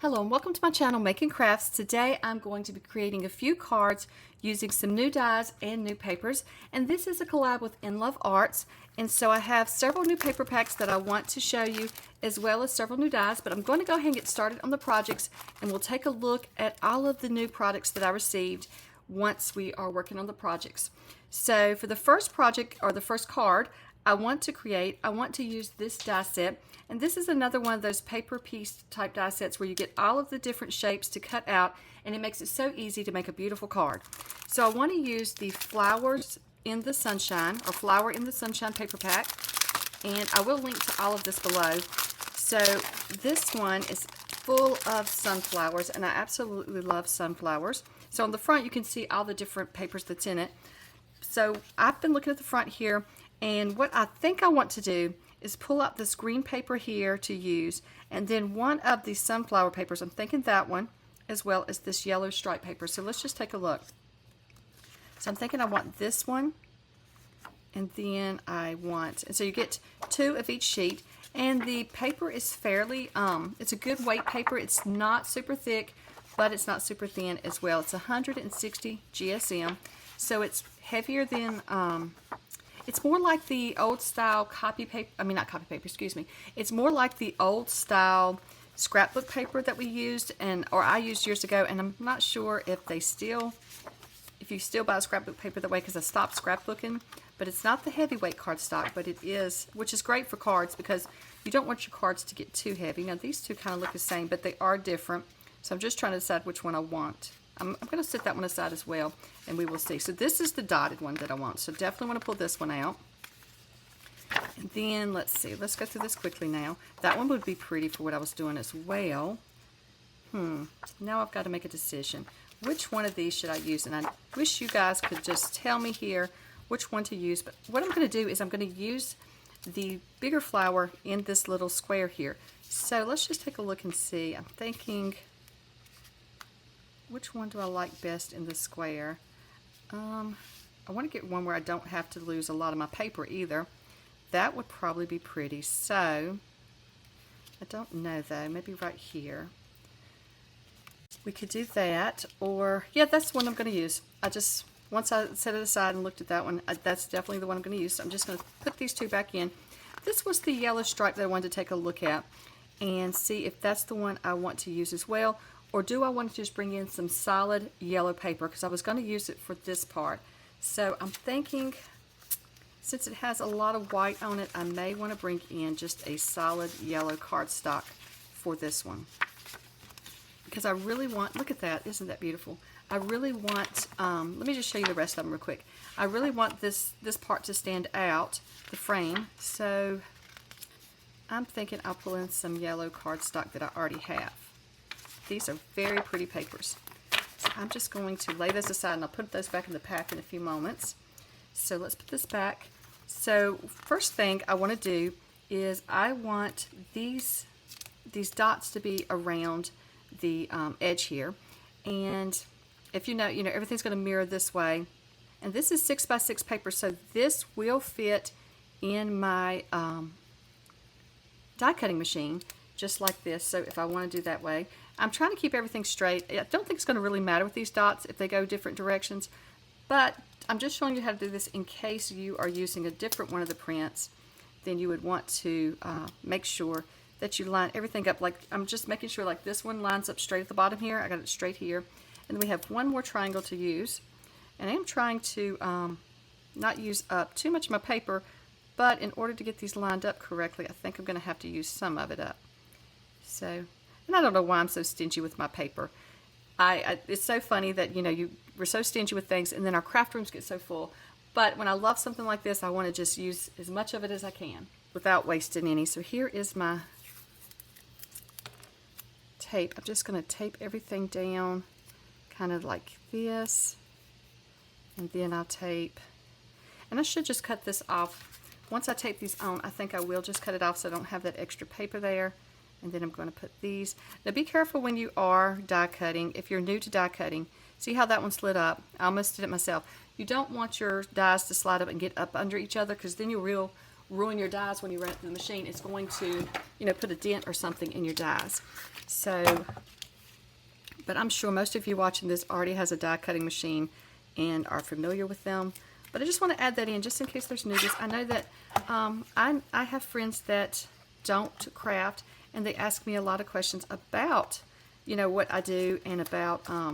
Hello and welcome to my channel Making Crafts. Today I'm going to be creating a few cards using some new dies and new papers, and this is a collab with Inlovearts, and so I have several new paper packs that I want to show you as well as several new dies, but I'm going to go ahead and get started on the projects and we'll take a look at all of the new products that I received once we are working on the projects. So for the first project or the first card I want to use this die set. And this is another one of those paper piece type die sets where you get all of the different shapes to cut out, and it makes it so easy to make a beautiful card. So I want to use the Flowers in the Sunshine or Flower in the Sunshine paper pack, and I will link to all of this below. So this one is full of sunflowers, and I absolutely love sunflowers. So on the front you can see all the different papers that's in it. So I've been looking at the front here, and what I think I want to do is pull out this green paper here to use, and then one of these sunflower papers, I'm thinking that one, as well as this yellow stripe paper. So let's just take a look. So I'm thinking I want this one, and then and so you get two of each sheet, and the paper is fairly, it's a good weight paper. It's not super thick, but it's not super thin as well. It's 160 GSM, so it's heavier than, it's more like the old style copy paper, not copy paper, excuse me. It's more like the old style scrapbook paper that we used, or I used years ago, and I'm not sure if you still buy scrapbook paper that way, because I stopped scrapbooking. But it's not the heavyweight cardstock, but it is, which is great for cards because you don't want your cards to get too heavy. Now these two kind of look the same, but they are different. So I'm just trying to decide which one I want. I'm going to set that one aside as well, and we will see. So this is the dotted one that I want. So definitely want to pull this one out. And then let's see. Let's go through this quickly now. That one would be pretty for what I was doing as well. Now I've got to make a decision. Which one of these should I use? And I wish you guys could just tell me here which one to use. But what I'm going to do is I'm going to use the bigger flower in this little square here. So let's just take a look and see. I'm thinking, which one do I like best in the square? I want to get one where I don't have to lose a lot of my paper either. That would probably be pretty. So I don't know though, maybe right here. We could do that, or yeah, that's the one I'm going to use. Once I set it aside and looked at that one, that's definitely the one I'm going to use. So I'm just going to put these two back in. This was the yellow stripe that I wanted to take a look at and see if that's the one I want to use as well. Or do I want to just bring in some solid yellow paper, because I was going to use it for this part. So I'm thinking, since it has a lot of white on it, I may want to bring in just a solid yellow cardstock for this one. Because I really want, look at that, isn't that beautiful? I really want, let me just show you the rest of them real quick. I really want this part to stand out, the frame. So I'm thinking I'll pull in some yellow cardstock that I already have. These are very pretty papers. So I'm just going to lay those aside, and I'll put those back in the pack in a few moments. So let's put this back. So first thing I want to do is I want these dots to be around the edge here. And if you know, everything's going to mirror this way. And this is 6x6 paper, so this will fit in my die cutting machine, just like this. So if I want to do that way, I'm trying to keep everything straight. I don't think it's going to really matter with these dots if they go different directions, but I'm just showing you how to do this in case you are using a different one of the prints. Then you would want to make sure that you line everything up. Like I'm just making sure like this one lines up straight at the bottom here. I got it straight here, and then we have one more triangle to use. And I am trying to not use up too much of my paper, but in order to get these lined up correctly, I think I'm going to have to use some of it up. So, and I don't know why I'm so stingy with my paper. It's so funny that, we're so stingy with things, and then our craft rooms get so full. But when I love something like this, I want to just use as much of it as I can without wasting any. So here is my tape. I'm just going to tape everything down kind of like this, and then I'll tape, and I should just cut this off. Once I tape these on, I think I will just cut it off so I don't have that extra paper there. And then I'm going to put these. Now be careful when you are die cutting. If you're new to die cutting, see how that one slid up? I almost did it myself. You don't want your dies to slide up and get up under each other, because then you'll ruin your dies when you run it through the machine. It's going to, put a dent or something in your dies. So but I'm sure most of you watching this already has a die cutting machine and are familiar with them. But I just want to add that in just in case there's newbies. I know that I have friends that don't craft, and they ask me a lot of questions about, you know, what I do, and about, try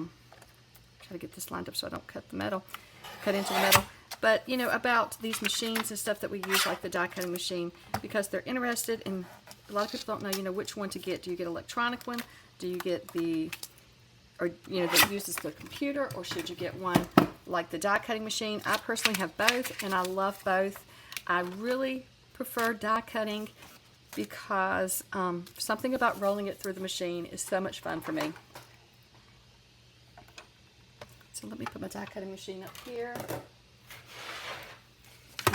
to get this lined up so I don't cut into the metal. But, you know, about these machines and stuff that we use, like the die cutting machine, because they're interested, and a lot of people don't know, you know, which one to get. Do you get an electronic one? Do you get the, or, you know, that uses the computer, or should you get one like the die cutting machine? I personally have both, and I love both. I really prefer die cutting because something about rolling it through the machine is so much fun for me. So let me put my die cutting machine up here.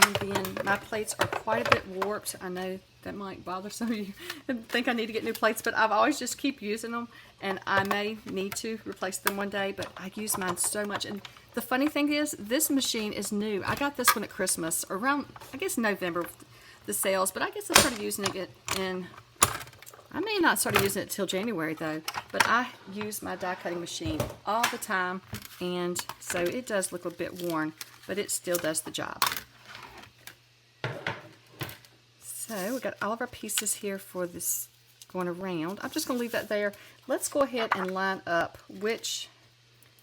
And then my plates are quite a bit warped. I know that might bother some of you and think I need to get new plates, but I've always just keep using them, and I may need to replace them one day, but I use mine so much. And the funny thing is, this machine is new. I got this one at Christmas, around, I guess, November, the sales, but I guess I started using it in, I may not start using it till January though, but I use my die cutting machine all the time, and so it does look a bit worn, but it still does the job. So we got all of our pieces here for this going around. I'm just going to leave that there. Let's go ahead and line up which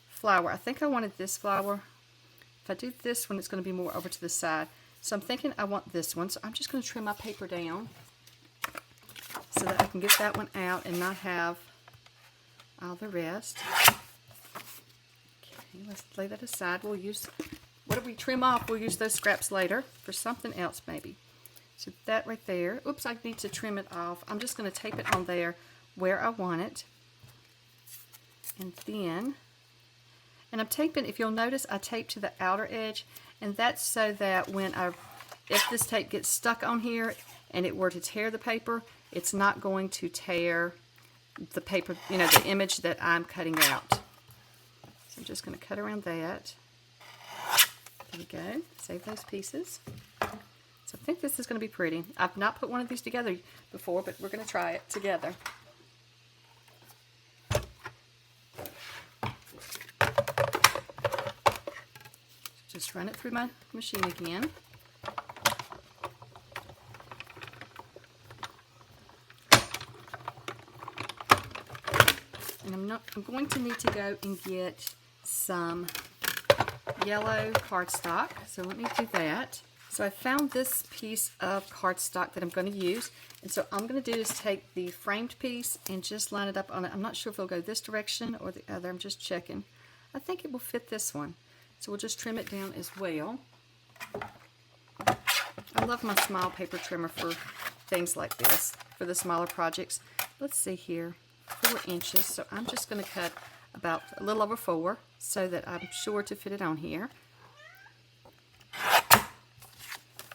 flower. I think I wanted this flower. If I do this one, it's going to be more over to the side. So I'm thinking I want this one. So I'm just going to trim my paper down so that I can get that one out and not have all the rest. Okay, let's lay that aside. We'll use, what do we trim off? We'll use those scraps later for something else maybe. So that right there. Oops, I need to trim it off. I'm just going to tape it on there where I want it. And then, and I'm taping, if you'll notice, I tape to the outer edge, and that's so that when if this tape gets stuck on here and it were to tear the paper, it's not going to tear the paper, you know, the image that I'm cutting out. So I'm just going to cut around that. There we go. Save those pieces. So I think this is going to be pretty. I've not put one of these together before, but we're going to try it together. Just run it through my machine again. And I'm going to need to go and get some yellow cardstock. So let me do that. So I found this piece of cardstock that I'm going to use, and so I'm going to do is take the framed piece and just line it up on it. I'm not sure if it'll go this direction or the other. I'm just checking. I think it will fit this one. So we'll just trim it down as well. I love my small paper trimmer for things like this, for the smaller projects. Let's see here, 4 inches. So I'm just going to cut about a little over 4 so that I'm sure to fit it on here.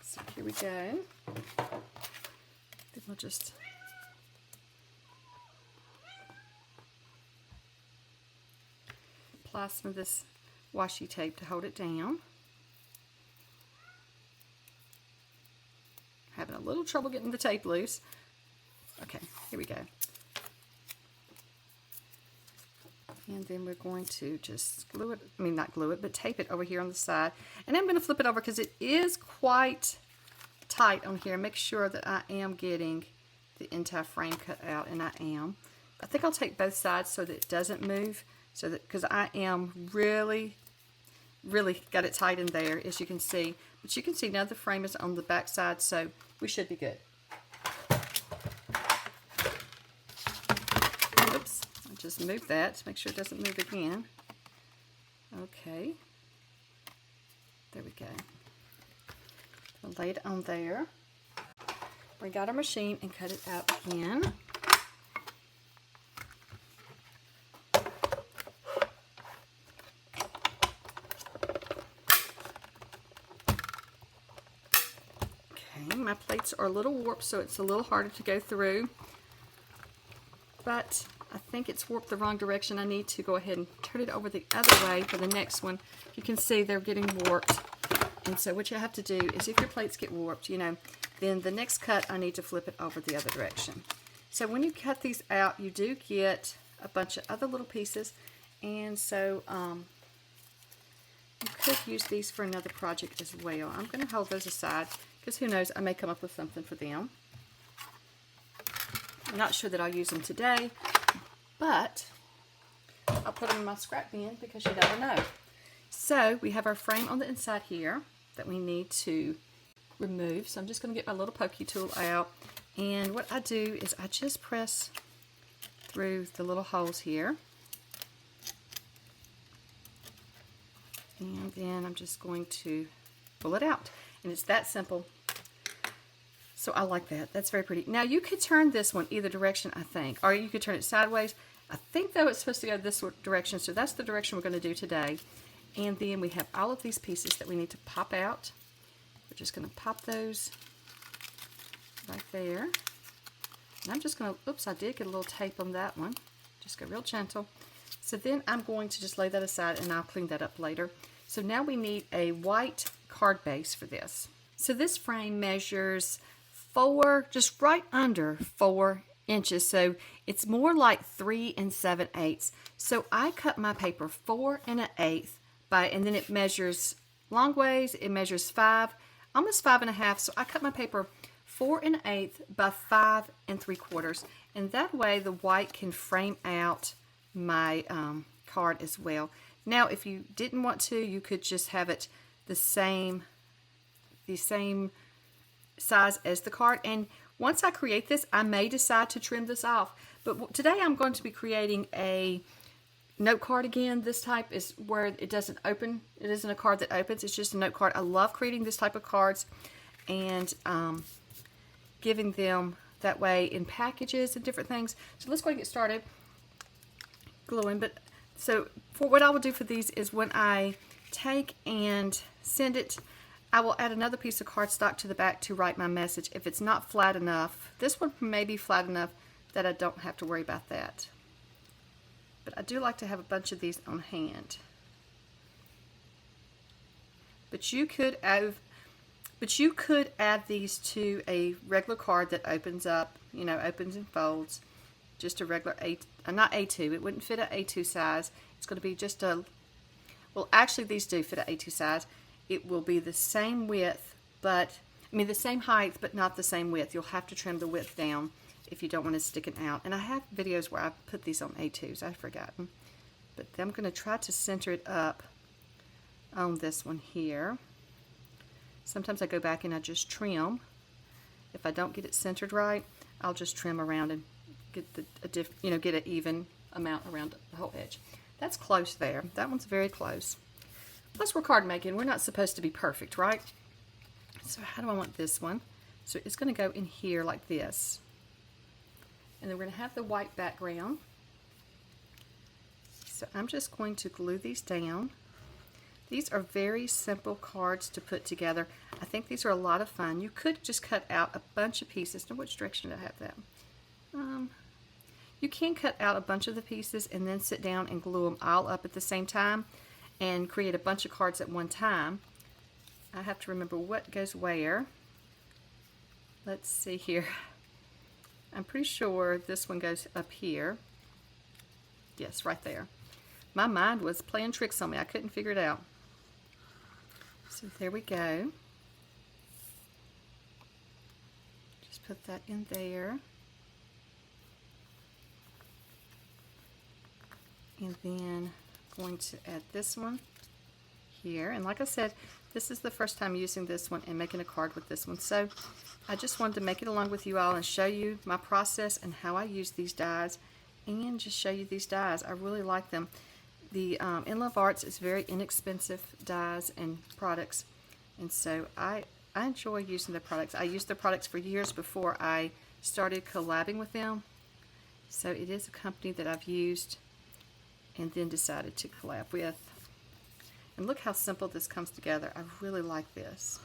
So here we go. Then we'll just apply some of this washi tape to hold it down. Having a little trouble getting the tape loose. Okay, here we go. And then we're going to just glue it, I mean not glue it, but tape it over here on the side. And I'm going to flip it over because it is quite tight on here. Make sure that I am getting the entire frame cut out, and I am. I think I'll take both sides so that it doesn't move, so that, because I am really got it tight in there, as you can see. But you can see now the frame is on the back side, so we should be good. Oops, I just moved that to make sure it doesn't move again. Okay, there we go. We'll lay it on there. Bring out our machine and cut it out again. My plates are a little warped, so it's a little harder to go through, but I think it's warped the wrong direction. I need to go ahead and turn it over the other way for the next one. You can see they're getting warped, and so what you have to do is, if your plates get warped, you know, then the next cut I need to flip it over the other direction. So when you cut these out, you do get a bunch of other little pieces, and so you could use these for another project as well. I'm going to hold those aside because who knows, I may come up with something for them. I'm not sure that I'll use them today, but I'll put them in my scrap bin because you never know. So we have our frame on the inside here that we need to remove. So I'm just going to get my little pokey tool out, and what I do is I just press through the little holes here, and then I'm just going to pull it out, and it's that simple. So I like that. That's very pretty. Now you could turn this one either direction, I think, or you could turn it sideways. I think though it's supposed to go this direction, so that's the direction we're going to do today. And then we have all of these pieces that we need to pop out. We're just going to pop those right there. And I'm just going to, oops, I did get a little tape on that one. Just go real gentle. So then I'm going to just lay that aside and I'll clean that up later. So now we need a white card base for this. So this frame measures just right under 4 inches. So it's more like 3 7/8. So I cut my paper 4 1/8 and then it measures long ways, it measures 5, almost 5 1/2. So I cut my paper 4 1/8 by 5 3/4, and that way the white can frame out my card as well. Now if you didn't want to, you could just have it the same size as the card, and once I create this I may decide to trim this off, but today I'm going to be creating a note card again. This type is where it doesn't open. It isn't a card that opens, it's just a note card. I love creating this type of cards and giving them that way in packages and different things. So let's go ahead and get started gluing. But so for what I will do for these is when I take and send it, I will add another piece of cardstock to the back to write my message if it's not flat enough. This one may be flat enough that I don't have to worry about that. But I do like to have a bunch of these on hand. But you could add these to a regular card that opens up, you know, opens and folds. Just a regular not A2. It wouldn't fit an A2 size. It's going to be just a, well, actually these do fit an A2 size. It will be the same width, but the same height, but not the same width. You'll have to trim the width down if you don't want to stick it out. And I have videos where I put these on A2s. I've forgotten. But I'm going to try to center it up on this one here. Sometimes I go back and I just trim. If I don't get it centered right, I'll just trim around and get an even amount around the whole edge. That's close there. That one's very close. Plus we're card making. We're not supposed to be perfect, right? So how do I want this one? So it's going to go in here like this. And then we're going to have the white background. So I'm just going to glue these down. These are very simple cards to put together. I think these are a lot of fun. You could just cut out a bunch of pieces. Now, which direction did I have that? You can cut out a bunch of the pieces and then sit down and glue them all up at the same time and create a bunch of cards at one time. I have to remember what goes where. Let's see here. I'm pretty sure this one goes up here. Yes, right there. My mind was playing tricks on me. I couldn't figure it out. So there we go. Just put that in there. And then I'm going to add this one here. And like I said, this is the first time using this one and making a card with this one. So I just wanted to make it along with you all and show you my process and how I use these dies, and just show you these dies. I really like them. The Inlovearts is very inexpensive dies and products, and so I enjoy using their products. I used their products for years before I started collabing with them. So it is a company that I've used and then decided to collab with. And look how simple this comes together. I really like this.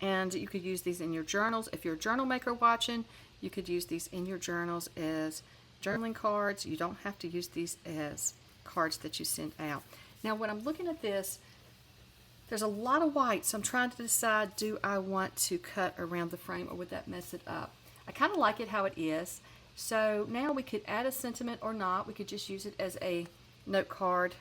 And you could use these in your journals. If you're a journal maker watching, you could use these in your journals as journaling cards. You don't have to use these as cards that you send out. Now when I'm looking at this, there's a lot of white, so I'm trying to decide, do I want to cut around the frame or would that mess it up? I kind of like it how it is, So now we could add a sentiment or not. We could just use it as a note card.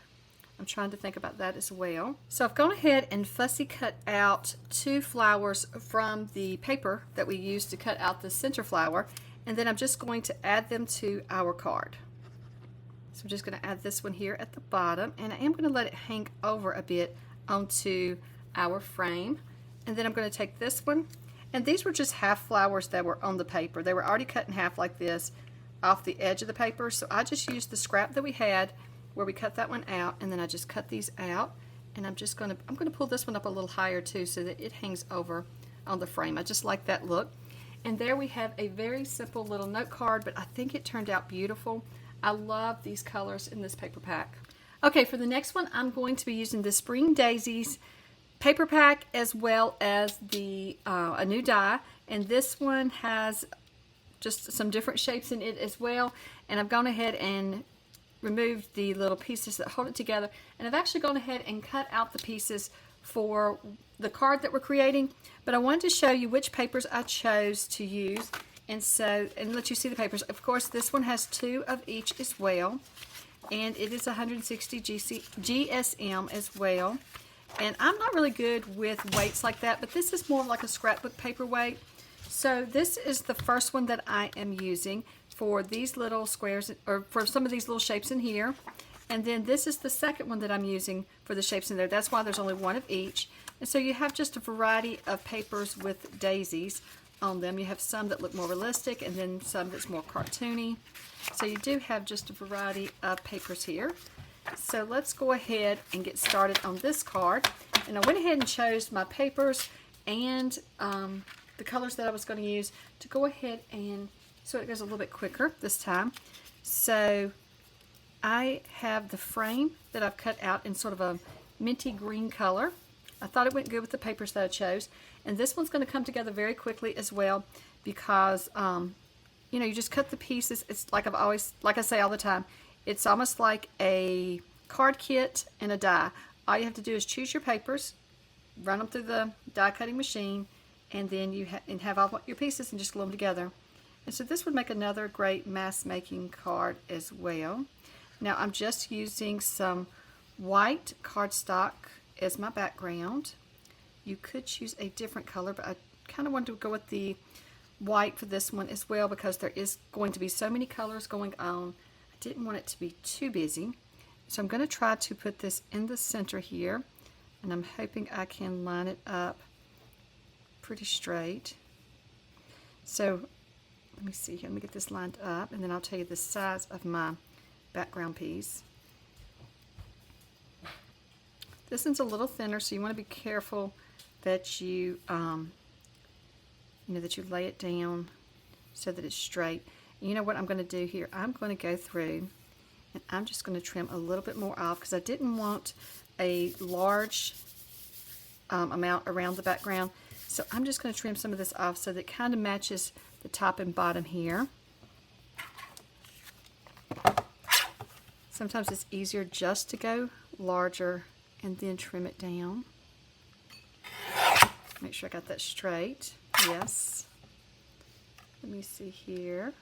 I'm trying to think about that as well. So I've gone ahead and fussy cut out 2 flowers from the paper that we used to cut out the center flower, and then I'm just going to add them to our card. So I'm just going to add this one here at the bottom, and I am going to let it hang over a bit onto our frame. And then I'm going to take this one, and these were just half flowers that were on the paper. They were already cut in half like this off the edge of the paper, so I just used the scrap that we had where we cut that one out, and then I just cut these out, and I'm going to pull this one up a little higher too so that it hangs over on the frame. I just like that look. And there we have a very simple little note card, but I think it turned out beautiful. I love these colors in this paper pack. Okay, for the next one, I'm going to be using the Spring Daisies paper pack as well as the a new die, and this one has just some different shapes in it as well. And I've gone ahead and removed the little pieces that hold it together, and I've actually gone ahead and cut out the pieces for the card that we're creating, but I wanted to show you which papers I chose to use, and let you see the papers. Of course, this one has 2 of each as well, and it is 160 GSM as well. And I'm not really good with weights like that, but this is more like a scrapbook paper weight. So this is the first one that I am using for these little squares, or for some of these little shapes in here. And then this is the second one that I'm using for the shapes in there. That's why there's only 1 of each. And so you have just a variety of papers with daisies on them. You have some that look more realistic, and then some that's more cartoony. So you do have just a variety of papers here. So let's go ahead and get started on this card. And I went ahead and chose my papers and the colors that I was going to use to go ahead and, so it goes a little bit quicker this time. So I have the frame that I've cut out in sort of a minty green color. I thought it went good with the papers that I chose. And this one's going to come together very quickly as well because, you know, you just cut the pieces. It's like like I say all the time, it's almost like a card kit and a die. All you have to do is choose your papers, run them through the die cutting machine, and then you have all your pieces and just glue them together. And so this would make another great mass making card as well. Now I'm just using some white cardstock as my background. You could choose a different color, but I kind of wanted to go with the white for this one as well because there is going to be so many colors going on. I didn't want it to be too busy. So I'm going to try to put this in the center here, and I'm hoping I can line it up pretty straight. So let me see here. Let me get this lined up, and then I'll tell you the size of my background piece. This one's a little thinner, so you want to be careful that you, that you lay it down so that it's straight. And you know what I'm going to do here? I'm going to go through and I'm just going to trim a little bit more off because I didn't want a large amount around the background. So I'm just going to trim some of this off so that it kind of matches the top and bottom here. Sometimes it's easier just to go larger and then trim it down. Make sure I got that straight. Yes. Let me see here.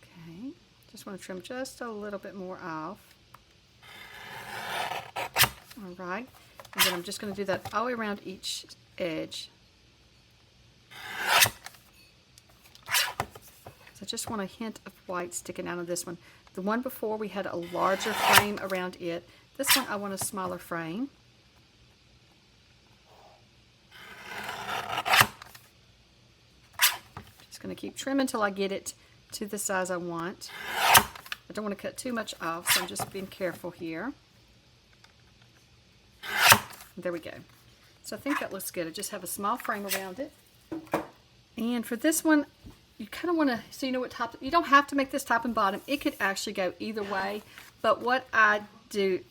Okay. Just want to trim just a little bit more off. All right. And then I'm just going to do that all the way around each edge. So I just want a hint of white sticking out of this one. The one before we had a larger frame around it. This one I want a smaller frame. Just going to keep trimming until I get it to the size I want. I don't want to cut too much off, so I'm just being careful here. There we go. So I think that looks good. I just have a small frame around it. And for this one, you kind of want to, so you know what top, you don't have to make this top and bottom. It could actually go either way. But what I do,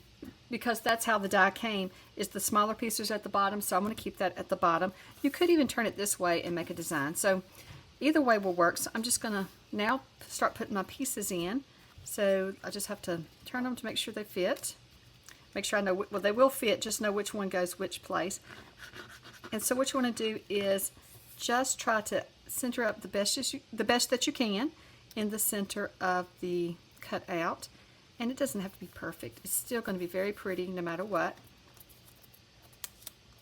because that's how the die came, is the smaller pieces at the bottom. So I'm going to keep that at the bottom. You could even turn it this way and make a design. So either way will work. So I'm just going to now start putting my pieces in. So I just have to turn them to make sure they fit. Make sure I know, well, they will fit, just know which one goes which place. And so what you want to do is just try to center up the best that you can in the center of the cutout. And it doesn't have to be perfect. It's still going to be very pretty no matter what.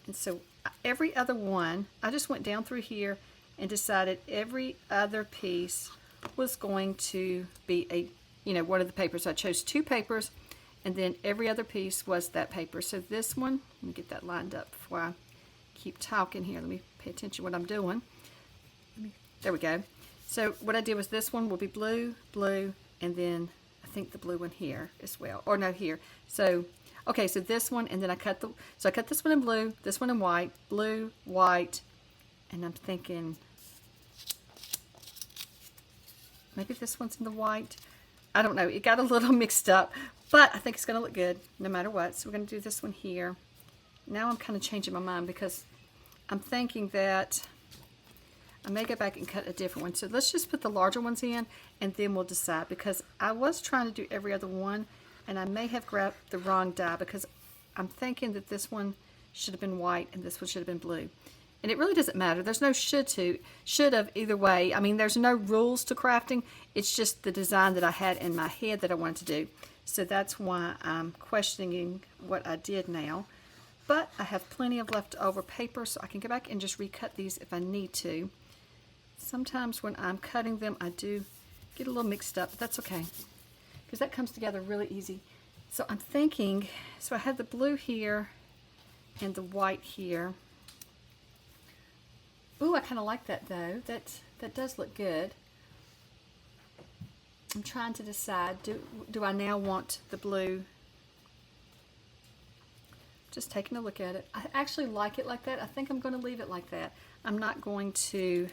And so every other one, I just went down through here and decided every other piece was going to be one of the papers. So I chose 2 papers, and then every other piece was that paper. So this one, let me get that lined up before I keep talking here. Let me pay attention to what I'm doing. There we go. So what I did was this one will be blue, blue, and then I think the blue one here as well. Or no, here. So, okay, so this one, and then I cut this one in blue, this one in white, blue, white, and I'm thinking maybe this one's in the white. I don't know. It got a little mixed up, but I think it's going to look good no matter what. So we're going to do this one here. Now I'm kind of changing my mind because I'm thinking that I may go back and cut a different one. So let's just put the larger ones in, and then we'll decide, because I was trying to do every other one, and I may have grabbed the wrong die, because I'm thinking that this one should have been white and this one should have been blue. And it really doesn't matter. There's no should have either way. I mean, there's no rules to crafting. It's just the design that I had in my head that I wanted to do. So that's why I'm questioning what I did now. But I have plenty of leftover paper, so I can go back and just recut these if I need to. Sometimes when I'm cutting them, I do get a little mixed up, but that's okay, because that comes together really easy. So I'm thinking, so I have the blue here and the white here. Ooh, I kind of like that though. That does look good. I'm trying to decide, do I now want the blue? Just taking a look at it. I actually like it like that. I think I'm going to leave it like that. I'm not going to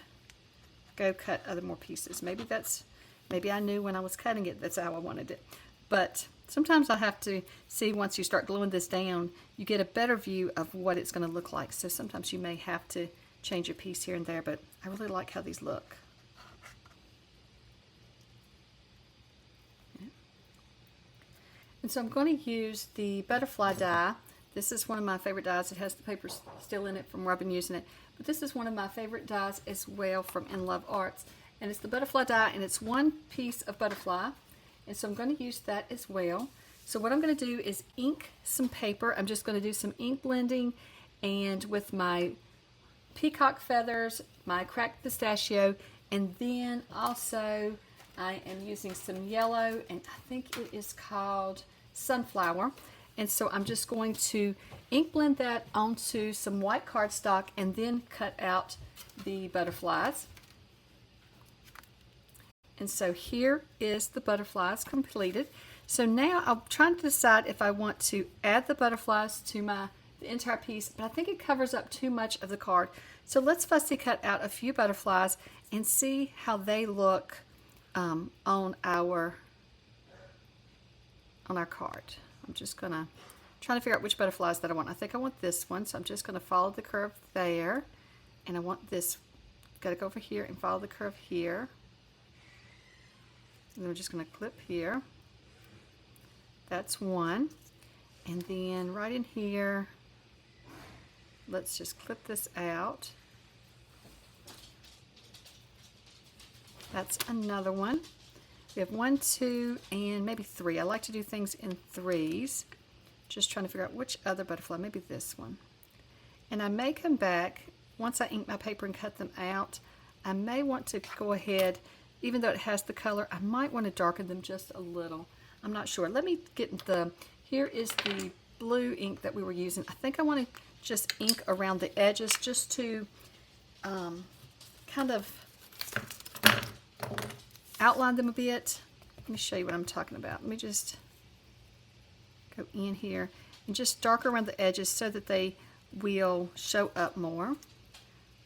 go cut other more pieces. Maybe I knew when I was cutting it that's how I wanted it. But sometimes I have to see, once you start gluing this down, you get a better view of what it's going to look like. So sometimes you may have to change a piece here and there, but I really like how these look. Yeah. And so I'm going to use the butterfly die. This is one of my favorite dies. It has the paper still in it from where I've been using it. But this is one of my favorite dies as well from Inlovearts. And it's the butterfly die, and it's one piece of butterfly. And so I'm going to use that as well. So what I'm going to do is ink some paper. I'm just going to do some ink blending, and with my peacock feathers, my cracked pistachio, and then also I am using some yellow, and I think it is called sunflower. And so I'm just going to ink blend that onto some white cardstock and then cut out the butterflies. And so here is the butterflies completed. So now I'm trying to decide if I want to add the butterflies to the entire piece, but I think it covers up too much of the card. So let's fussy cut out a few butterflies and see how they look on our card. I'm just gonna try to figure out which butterflies that I want. I think I want this one, so I'm just gonna follow the curve there, and I want this. Gotta go over here and follow the curve here, and then we're just gonna clip here. That's one, and then right in here, let's just clip this out. That's another one. We have 1, 2, and maybe 3. I like to do things in threes. Just trying to figure out which other butterfly, maybe this one. And I may come back, once I ink my paper and cut them out, I may want to go ahead, even though it has the color, I might want to darken them just a little. I'm not sure. Let me get here is the blue ink that we were using. I think I want to just ink around the edges just to kind of outline them a bit. Let me show you what I'm talking about. Let me just go in here and just darken around the edges so that they will show up more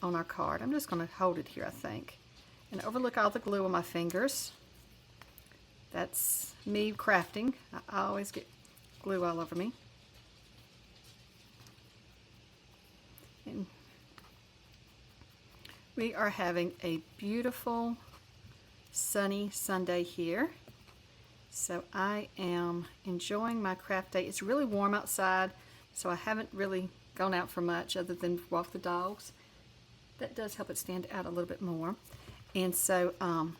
on our card. I'm just going to hold it here, I think, and overlook all the glue on my fingers. That's me crafting. I always get glue all over me. And we are having a beautiful sunny Sunday here. So I am enjoying my craft day. It's really warm outside, so I haven't really gone out for much other than walk the dogs. That does help it stand out a little bit more. And so I'm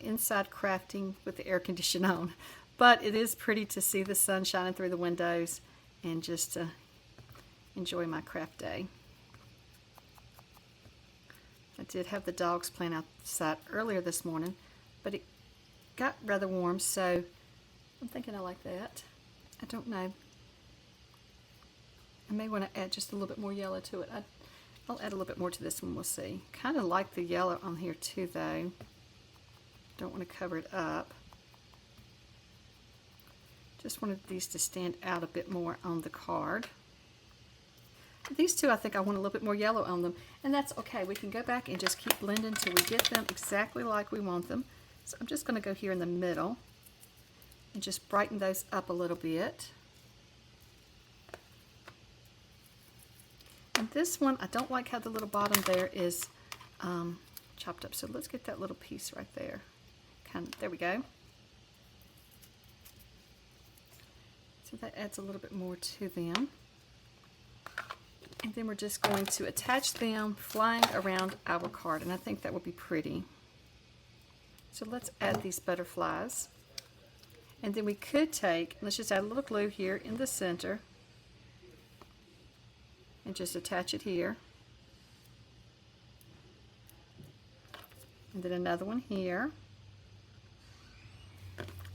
inside crafting with the air conditioner on, but it is pretty to see the sun shining through the windows and just to enjoy my craft day. I did have the dogs playing outside earlier this morning, but it got rather warm, so I'm thinking I like that. I don't know. I may want to add just a little bit more yellow to it. I'll add a little bit more to this one, we'll see. Kind of like the yellow on here too, though. Don't want to cover it up. Just wanted these to stand out a bit more on the card. These two, I think I want a little bit more yellow on them, and that's okay. We can go back and just keep blending till we get them exactly like we want them. So I'm just going to go here in the middle and just brighten those up a little bit. And this one, I don't like how the little bottom there is chopped up. So let's get that little piece right there. There we go. So that adds a little bit more to them. And then we're just going to attach them flying around our card, and I think that would be pretty. So let's add these butterflies. And then we could take, let's just add a little glue here in the center and just attach it here. And then another one here.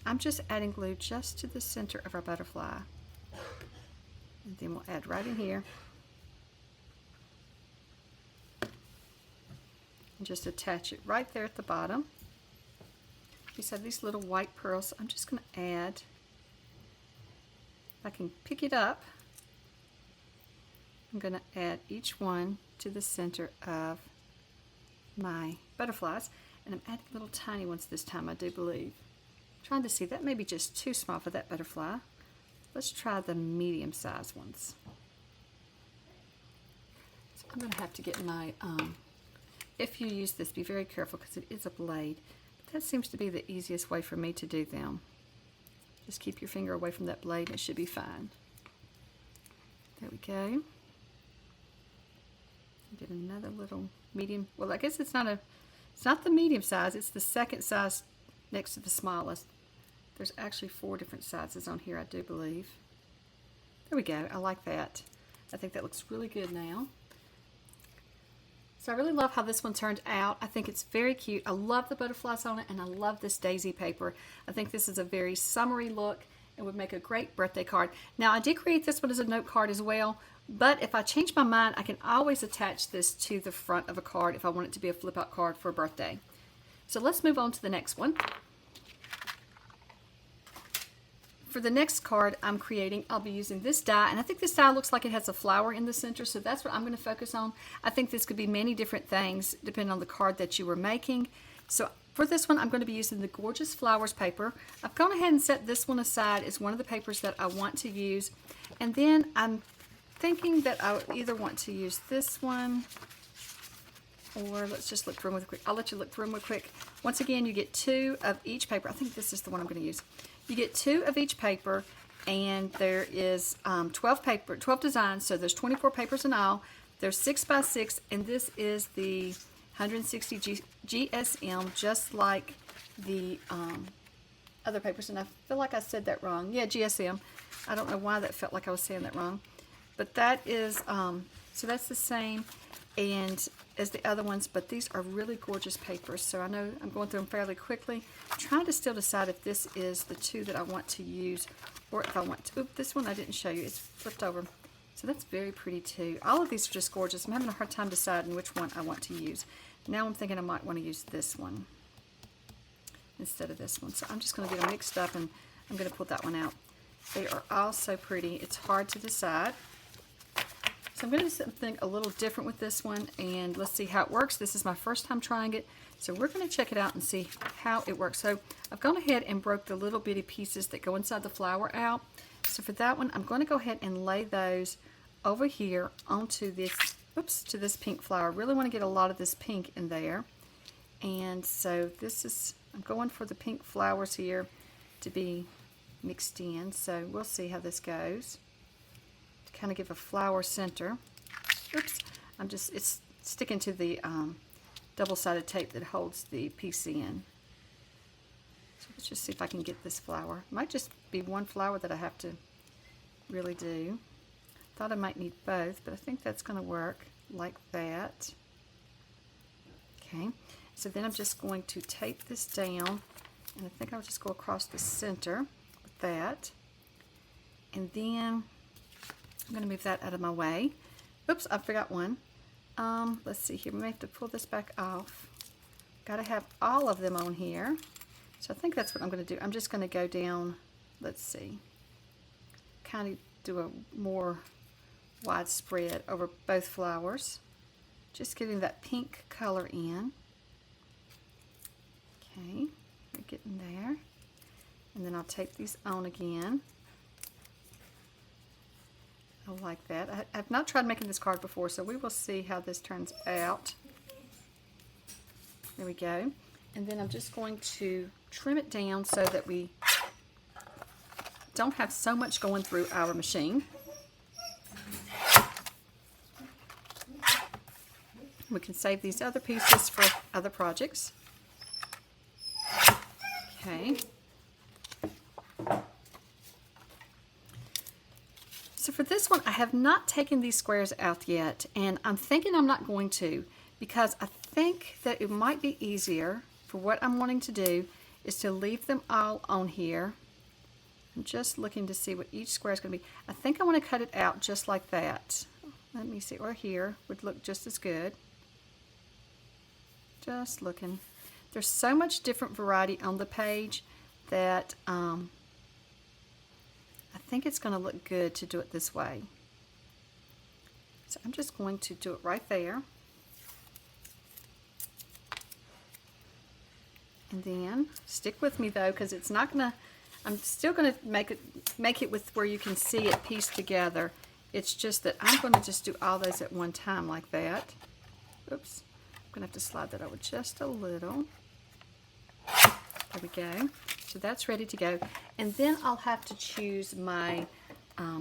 I'm just adding glue just to the center of our butterfly. And then we'll add right in here. And just attach it right there at the bottom. These have these little white pearls. So I'm just going to add, if I can pick it up, I'm going to add each one to the center of my butterflies. And I'm adding little tiny ones this time, I do believe. Trying to see, that may be just too small for that butterfly. Let's try the medium-sized ones. So I'm going to have to get my, if you use this, be very careful because it is a blade. But that seems to be the easiest way for me to do them. Just keep your finger away from that blade and it should be fine. There we go. Did another little medium, well I guess it's not the medium size, it's the second size next to the smallest. There's actually 4 different sizes on here, I do believe. There we go, I like that. I think that looks really good now. So I really love how this one turned out. I think it's very cute. I love the butterflies on it, and I love this daisy paper. I think this is a very summery look and would make a great birthday card. Now I did create this one as a note card as well, but if I change my mind, I can always attach this to the front of a card if I want it to be a flip out card for a birthday. So let's move on to the next one. For the next card I'm creating, I'll be using this die, and I think this die looks like it has a flower in the center, so that's what I'm going to focus on. I think this could be many different things depending on the card that you were making. So for this one, I'm going to be using the Gorgeous Flowers paper. I've gone ahead and set this one aside as one of the papers that I want to use, and then I'm thinking that I would either want to use this one, or let's just look through them real quick. I'll let you look through them real quick. Once again, you get 2 of each paper. I think this is the one I'm going to use. You get 2 of each paper, and there is 12 designs, so there's 24 papers in all. There's 6 by 6, and this is the 160 GSM, just like the other papers. And I feel like I said that wrong. Yeah, GSM. I don't know why that felt like I was saying that wrong, but that is so that's the same and as the other ones, but these are really gorgeous papers. So I know I'm going through them fairly quickly. I'm trying to still decide if this is the 2 that I want to use, or if I want to. Oop, this one I didn't show you. It's flipped over. So that's very pretty too. All of these are just gorgeous. I'm having a hard time deciding which one I want to use. Now I'm thinking I might want to use this one instead of this one. So I'm just going to get them mixed up, and I'm going to pull that one out. They are all so pretty. It's hard to decide. So I'm going to do something a little different with this one, and let's see how it works. This is my first time trying it, so we're going to check it out and see how it works. So I've gone ahead and broke the little bitty pieces that go inside the flower out. So for that one, I'm going to go ahead and lay those over here onto this, to this pink flower. I really want to get a lot of this pink in there. And so this is, I'm going for the pink flowers here to be mixed in. So we'll see how this goes. Kind of give a flower center. Oops, sticking to the double-sided tape that holds the piece in. So let's just see if I can get this flower. It might just be one flower that I have to really do. Thought I might need both, but I think that's going to work like that. Okay, so then I'm just going to tape this down, and I think I'll just go across the center with that. And then I'm going to move that out of my way. Oops, I forgot one. Let's see here. We may have to pull this back off. Got to have all of them on here. So I think that's what I'm going to do. I'm just going to go down, let's see, kind of do a more widespread over both flowers. Just getting that pink color in. Okay, we're getting there. And then I'll tape these on again. I like that. I've not tried making this card before, so we will see how this turns out. There we go. And then I'm just going to trim it down so that we don't have so much going through our machine. We can save these other pieces for other projects. Okay. So for this one, I have not taken these squares out yet, and I'm thinking I'm not going to, because I think that it might be easier for what I'm wanting to do is to leave them all on here. I'm just looking to see what each square is going to be. I think I want to cut it out just like that. Let me see, or here would look just as good. Just looking. There's so much different variety on the page that I think it's going to look good to do it this way. So I'm just going to do it right there. And then stick with me though, because it's not going to, I'm still going to make it with where you can see it pieced together. It's just that I'm going to just do all those at one time like that. Oops. I'm going to have to slide that over just a little. There we go. So that's ready to go. And then I'll have to choose my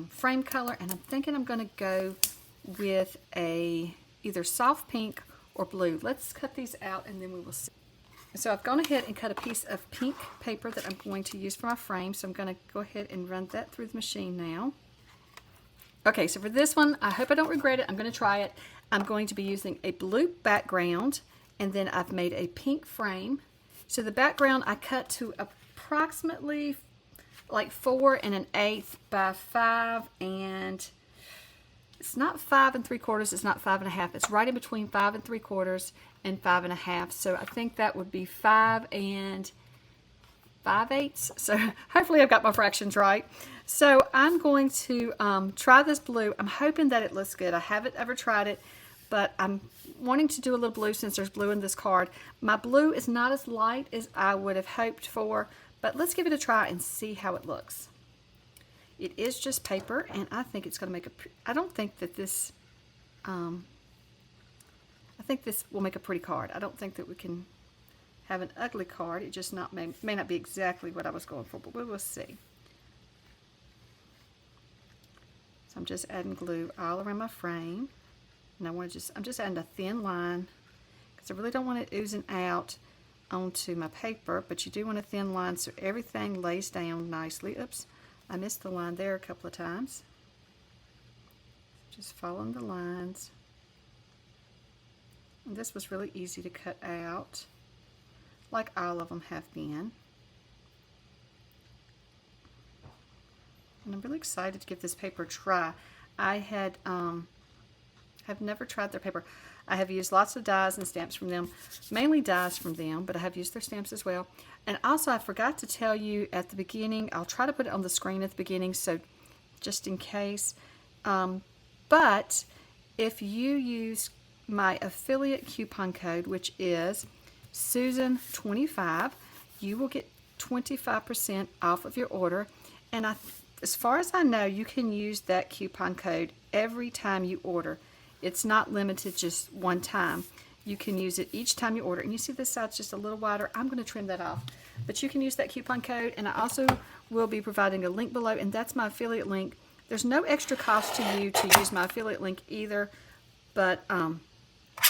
frame color, and I'm thinking I'm going to go with a either soft pink or blue. Let's cut these out and then we will see. So I've gone ahead and cut a piece of pink paper that I'm going to use for my frame. So I'm going to go ahead and run that through the machine now. Okay, so for this one, I hope I don't regret it. I'm going to try it. I'm going to be using a blue background, and then I've made a pink frame. So the background I cut to approximately like 4 1/8 by 5, and it's not 5 3/4, it's not 5 1/2. It's right in between 5 3/4 and 5 1/2. So I think that would be 5 5/8. So hopefully I've got my fractions right. So I'm going to try this blue. I'm hoping that it looks good. I haven't ever tried it, but I'm wanting to do a little blue since there's blue in this card. My blue is not as light as I would have hoped for, but let's give it a try and see how it looks. It is just paper, and I think it's going to make a, I don't think that this, I think this will make a pretty card. I don't think that we can have an ugly card. It just may not be exactly what I was going for, but we will see. So I'm just adding glue all around my frame. And I'm just adding a thin line because I really don't want it oozing out onto my paper, but you do want a thin line so everything lays down nicely. Oops, I missed the line there a couple of times. Just following the lines. And this was really easy to cut out, like all of them have been. And I'm really excited to give this paper a try. I have never tried their paper. I have used lots of dies and stamps from them, mainly dies from them, but I have used their stamps as well. And also I forgot to tell you at the beginning, I'll try to put it on the screen at the beginning, so just in case. But if you use my affiliate coupon code, which is Susan25, you will get 25% off of your order. And as far as I know, you can use that coupon code every time you order. It's not limited just one time. You can use it each time you order. And you see this side's just a little wider. I'm going to trim that off. But you can use that coupon code, and I also will be providing a link below, and that's my affiliate link. There's no extra cost to you to use my affiliate link either, but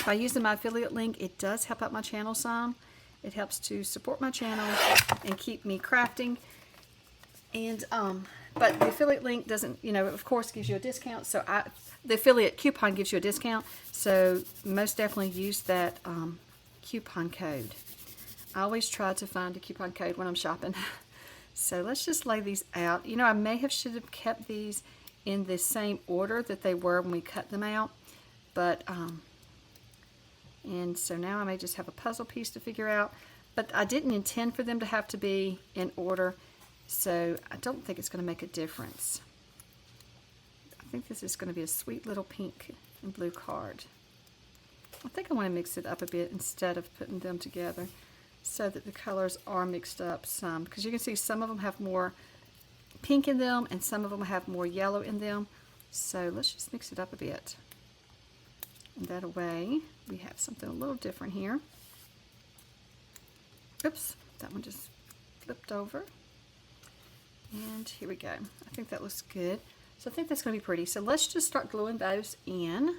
By using my affiliate link, it does help out my channel some. It helps to support my channel and keep me crafting. And but the affiliate link doesn't, you know, of course gives you a discount. So the affiliate coupon gives you a discount. So most definitely use that coupon code. I always try to find a coupon code when I'm shopping. So let's just lay these out. You know, I should have kept these in the same order that they were when we cut them out. But, and so now I may just have a puzzle piece to figure out. But I didn't intend for them to have to be in order. So I don't think it's going to make a difference. I think this is going to be a sweet little pink and blue card. I think I want to mix it up a bit instead of putting them together so that the colors are mixed up some. Because you can see some of them have more pink in them and some of them have more yellow in them. So let's just mix it up a bit. And that way we have something a little different here. Oops, that one just flipped over. And here we go. I think that looks good. So I think that's going to be pretty. So let's just start gluing those in.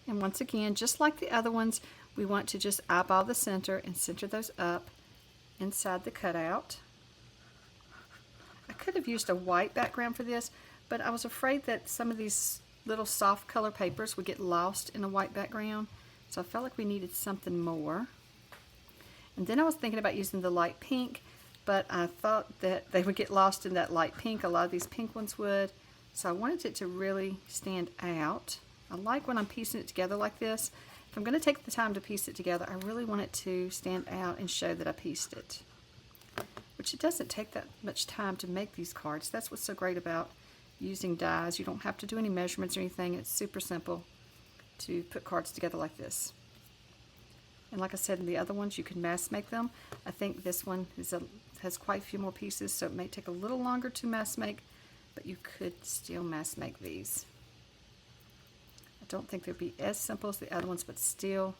And once again, just like the other ones, we want to just eyeball the center and center those up inside the cutout. I could have used a white background for this, but I was afraid that some of these little soft color papers would get lost in a white background. So I felt like we needed something more. And then I was thinking about using the light pink, but I thought that they would get lost in that light pink. A lot of these pink ones would. So I wanted it to really stand out. I like when I'm piecing it together like this. If I'm going to take the time to piece it together, I really want it to stand out and show that I pieced it. Which it doesn't take that much time to make these cards. That's what's so great about using dies. You don't have to do any measurements or anything. It's super simple to put cards together like this. And like I said, in the other ones, you can mass make them. I think this one has quite a few more pieces, so it may take a little longer to mass make, but you could still mass make these. I don't think they'd be as simple as the other ones, but still,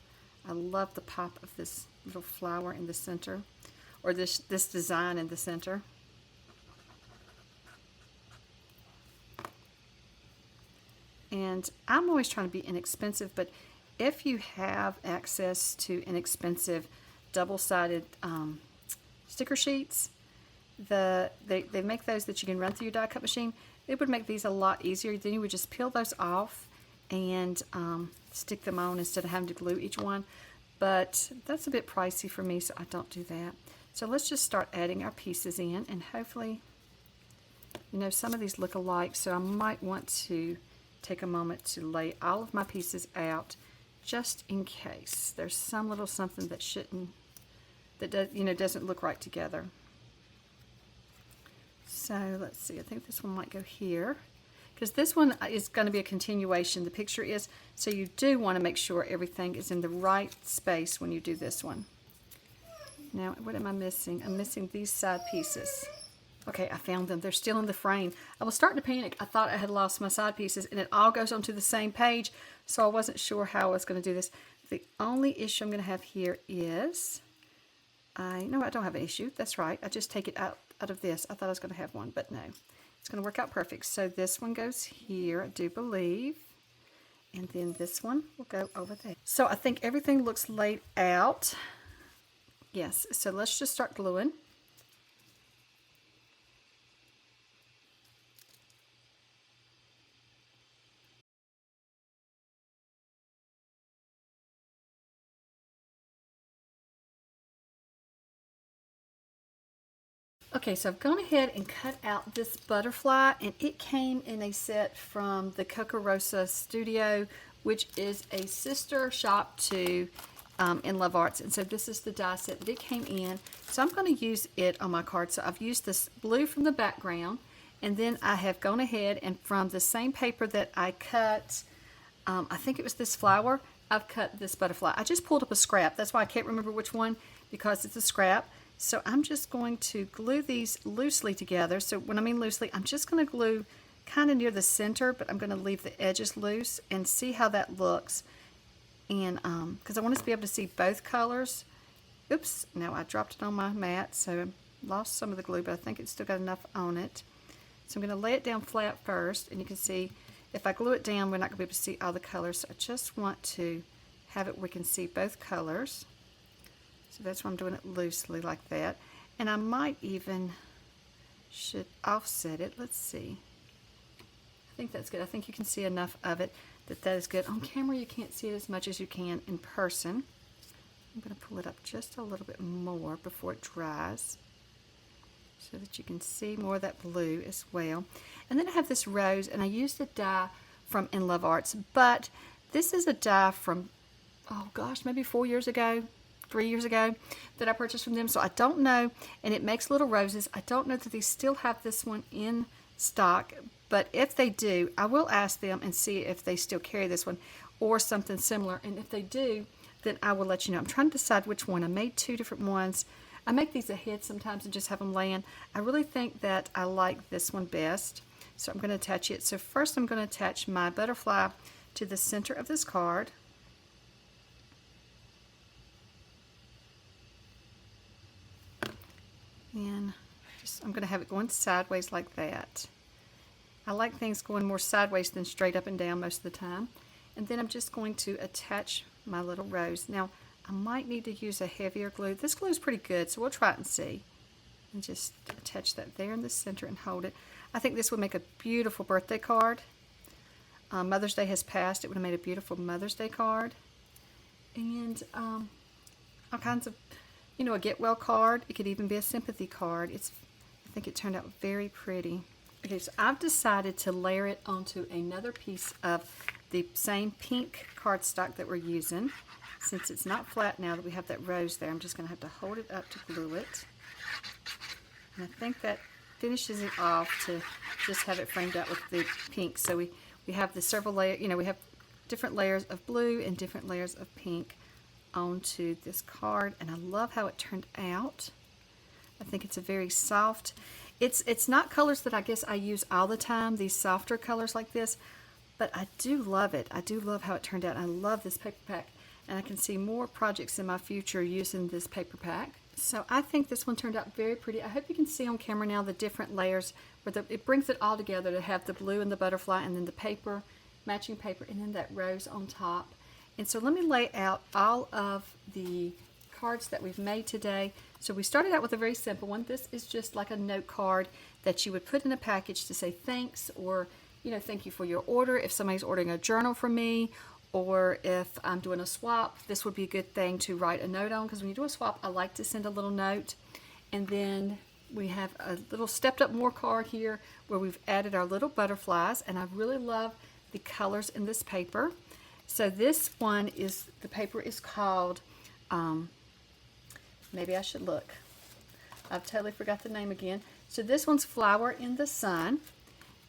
I love the pop of this little flower in the center, or this design in the center. And I'm always trying to be inexpensive, but if you have access to inexpensive double-sided sticker sheets, they make those that you can run through your die cut machine. It would make these a lot easier. Then you would just peel those off and stick them on instead of having to glue each one. But that's a bit pricey for me, so I don't do that. So let's just start adding our pieces in, and hopefully, you know, some of these look alike, so I might want to take a moment to lay all of my pieces out just in case there's some little something that doesn't look right together. So let's see, I think this one might go here, because this one is going to be a continuation. The picture is, so you do want to make sure everything is in the right space when you do this one. Now, what am I missing? I'm missing these side pieces. Okay, I found them. They're still in the frame. I was starting to panic. I thought I had lost my side pieces, and it all goes onto the same page, so I wasn't sure how I was going to do this. The only issue I'm going to have here is, no, I don't have an issue. That's right. I just take it out of this. I thought I was going to have one, but no. It's going to work out perfect. So this one goes here, I do believe, and then this one will go over there. So I think everything looks laid out. Yes, so let's just start gluing. Okay, so I've gone ahead and cut out this butterfly, and it came in a set from the Coca Rosa Studio, which is a sister shop to Inlovearts. And so this is the die set that it came in. So I'm going to use it on my card. So I've used this blue from the background, and then I have gone ahead and from the same paper that I cut, I think it was this flower, I've cut this butterfly. I just pulled up a scrap. That's why I can't remember which one, because it's a scrap. So I'm just going to glue these loosely together. So when I mean loosely, I'm just going to glue kind of near the center, but I'm going to leave the edges loose and see how that looks. And because I want us to be able to see both colors. Oops, now I dropped it on my mat, so lost some of the glue, but I think it's still got enough on it. So I'm going to lay it down flat first, and you can see if I glue it down, we're not going to be able to see all the colors. So I just want to have it where we can see both colors. So that's why I'm doing it loosely like that. And I might even should offset it. Let's see. I think that's good. I think you can see enough of it that is good. On camera you can't see it as much as you can in person. I'm going to pull it up just a little bit more before it dries so that you can see more of that blue as well. And then I have this rose, and I used a die from Inlovearts, but this is a die from, oh gosh, maybe 4 years ago, 3 years ago that I purchased from them. So I don't know, and it makes little roses. I don't know that they still have this one in stock, but if they do, I will ask them and see if they still carry this one or something similar. And if they do, then I will let you know. I'm trying to decide which one. I made 2 different ones. I make these ahead sometimes and just have them laying. I really think that I like this one best. So I'm going to attach it. So first I'm going to attach my butterfly to the center of this card. And I'm going to have it going sideways like that. I like things going more sideways than straight up and down most of the time. And then I'm just going to attach my little rose. Now, I might need to use a heavier glue. This glue is pretty good, so we'll try it and see. And just attach that there in the center and hold it. I think this would make a beautiful birthday card. Mother's Day has passed. It would have made a beautiful Mother's Day card. And all kinds of, you know, a get well card. It could even be a sympathy card. I think it turned out very pretty. Okay, so I've decided to layer it onto another piece of the same pink cardstock that we're using. Since it's not flat now that we have that rose there, I'm just going to have to hold it up to glue it. And I think that finishes it off to just have it framed out with the pink. So we have the several layers, you know, we have different layers of blue and different layers of pink onto this card, and I love how it turned out. I think it's a very soft, it's not colors that I guess I use all the time, these softer colors like this, but I do love it. I do love how it turned out. I love this paper pack, and I can see more projects in my future using this paper pack. So I think this one turned out very pretty. I hope you can see on camera now the different layers where it brings it all together to have the blue and the butterfly and then the paper, matching paper, and then that rose on top. And so let me lay out all of the cards that we've made today. So we started out with a very simple one. This is just like a note card that you would put in a package to say thanks, or, you know, thank you for your order. If somebody's ordering a journal from me, or if I'm doing a swap, this would be a good thing to write a note on, because when you do a swap, I like to send a little note. And then we have a little stepped up more card here where we've added our little butterflies, and I really love the colors in this paper. So this one is, the paper is called, maybe I should look. I've totally forgot the name again. So this one's Flower in the Sun,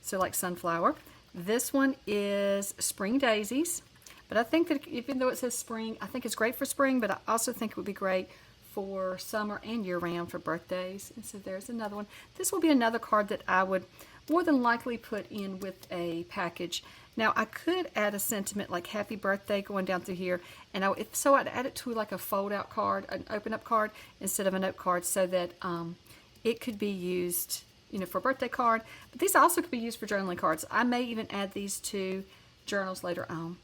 so like sunflower. This one is Spring Daisies. But I think that even though it says spring, I think it's great for spring, but I also think it would be great for summer and year-round for birthdays. And so there's another one. This will be another card that I would more than likely put in with a package. Now, I could add a sentiment like happy birthday going down through here, and if so, I'd add it to like a fold-out card, an open-up card, instead of a note card, so that it could be used, you know, for a birthday card. But these also could be used for journaling cards. I may even add these to journals later on.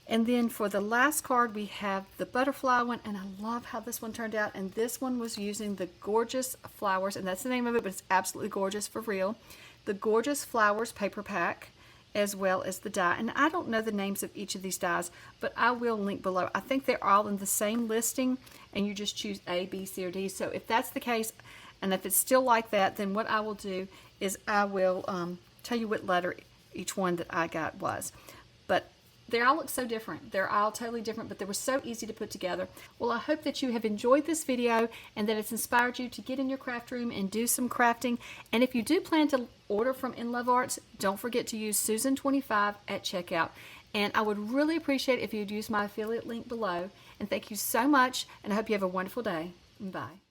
And then for the last card, we have the butterfly one, and I love how this one turned out. And this one was using the Gorgeous Flowers, and that's the name of it, but it's absolutely gorgeous for real. The Gorgeous Flowers paper pack, as well as the die. And I don't know the names of each of these dies, but I will link below. I think they're all in the same listing, and you just choose A, B, C, or D. So if that's the case, and if it's still like that, then what I will do is I will tell you what letter each one that I got was. But they all look so different. They're all totally different, but they were so easy to put together. Well, I hope that you have enjoyed this video and that it's inspired you to get in your craft room and do some crafting. And if you do plan to order from Inlovearts, don't forget to use Susan25 at checkout. And I would really appreciate if you'd use my affiliate link below. And thank you so much, and I hope you have a wonderful day. Bye.